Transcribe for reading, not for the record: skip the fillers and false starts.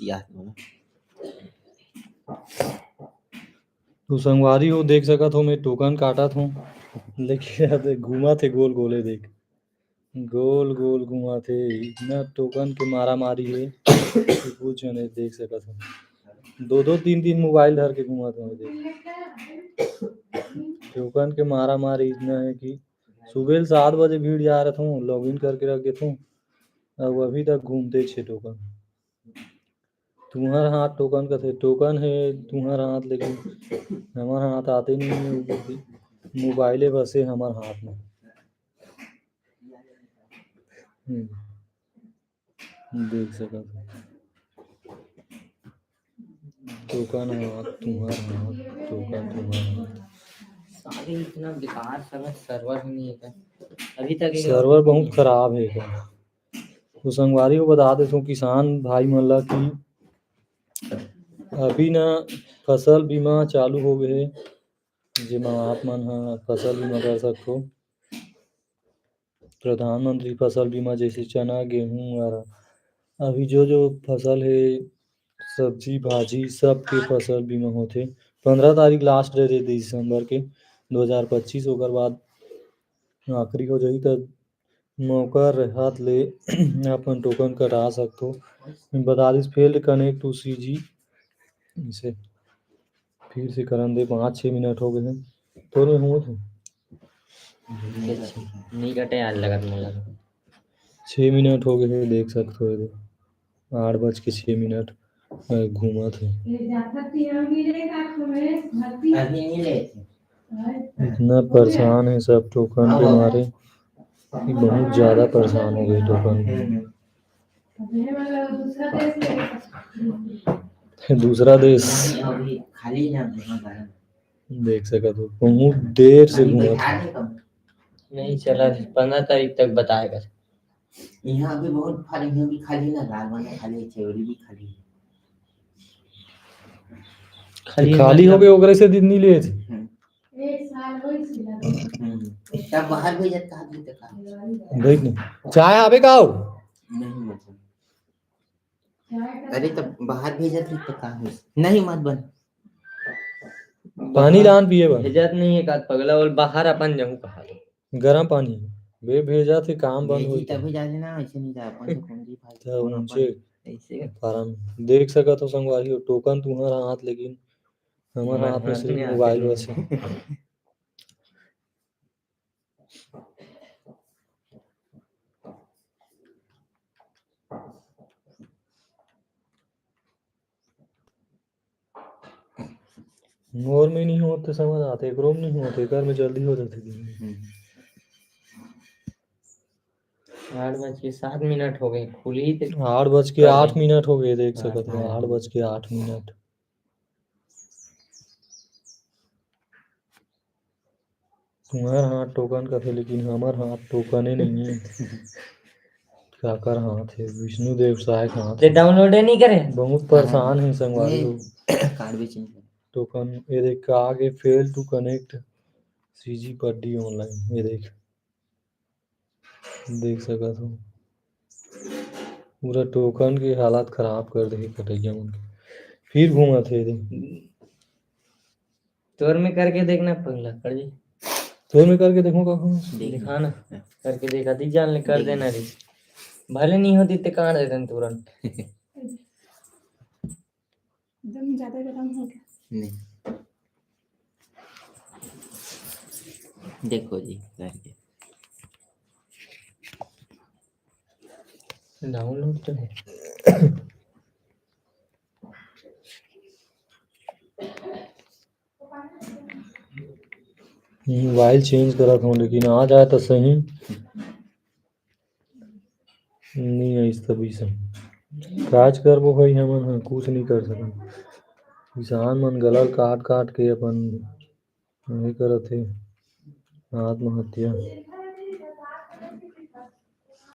याद बोला। तू संगवारी हो देख सकत हो मैं टोकन काटा था लेकिन यार देख घूमा थे गोल गोले देख गोल गोल घुमा थे इतना टोकन के मारा मारी है कि कुछ नहीं देख सकत हो। दो दो तीन तीन मोबाइल धर के घुमा था मैं देख टोकन के मारा मारी इतना है कि सुबह 7 बजे भीड़ जा रहा था लॉग इन करके रख देता हूँ अब अभी तक घूमते छे टोकन। तुम्हारा हाथ टोकन का थे टोकन है तुम्हारा हाथ लेकिन हमारा हाथ आते नहीं है मोबाइले बसे हमारे हाथ में। देख सका था टोकन हाथ तुम्हारा हाथ टोकन तुम्हारा हाथ। सारे इतना बेकार सर्वर ही नहीं है अभी तक। सर्वर बहुत खराब है का तो संगवारी को बता देता हूँ किसान भाई मन की अभी ना फसल बीमा चालू हो गए जेमा आप मन ह फसल बीमा कर सकते। प्रधानमंत्री फसल बीमा जैसे चना गेहूँ और अभी जो जो फसल है सब्जी भाजी सब के फसल बीमा होते 15 तारीख लास्ट डे दिसंबर के 2025 ओकर बाद आखिरी हो जाई तब मौका रहत ले अपन टोकन कटा सकते हो। बता this field connect to CG इसे फिर से करन दे 5-6 मिनट हो गए हैं तो हुए थे नहीं कटे आज लगत मोला 6 मिनट हो गए हैं देख सकते हो 8:06 घूमा थे इतना परेशान है सब टोकन के मारे कि बहुत ज्यादा परेशान हो गए टोकन दूसरा देश खाली देख सका तो बहुत देर से घूमा था नहीं चला 15 तारीख तक बताएगा। यहाँ भी बहुत खाली यहाँ भी खाली ना लालवाना खाली चेवरी भी खाली खाली हो गए ओकरे से दिन नहीं लिए थे तब बाहर भेजत कहा भी तक देख नहीं चाय आवे का हो नहीं मतलब अरे तब बाहर भेजत रही तो कहा नहीं मत बन पानी लान पिए बा भेजत नहीं है का पगला और बाहर अपन जाऊं कहा गरम पानी वे भेजा थे काम बंद हुई तभी जा देना ऐसे नहीं जा अपन तो कौन जी भाई था ऊंचे ऐसे फार्म देख सका तो संगवारी हो टोकन तुम्हारा हाथ लेकिन हमारा हाथ में सिर्फ मोबाइल बस है। मोर में नहीं होते समझ आते क्रोम नहीं होते कर में जल्दी हो जाती थी 8:07 हो गई खुली 8:08 हो गए देख सकते हो 8:08 तुम्हारा हाथ टोकन का थे लेकिन हमारा हाथ टोकन ही नहीं है क्या कर हाथ है विष्णु देव सहायक हाथ डाउनलोड नहीं करे बहुत परेशान है संगवारी हो कार्ड भी चेंज टोकन ये देख आगे फेल टू कनेक्ट सीजी पड्डी ऑनलाइन ये देख सका तो पूरा टोकन की हालत खराब कर दे कटैया उनके फिर घूमा थे तोर में करके देखना पगला कर जी तो मैं करके देखूंगा दिखा ना करके देखा थी जान ले कर देना रे भले नहीं होती तो कहाँ देते तुरंत एकदम ज्यादा गरम हो गया नहीं देखो जी करके डाउनलोड तो है मोबाइल चेंज करा था लेकिन आ जाए तो सही नहीं है इस तभी से काज कर वो भाई हम कुछ नहीं कर सकते किसान मन गलल काट काट के अपन नहीं करत है आत्महत्या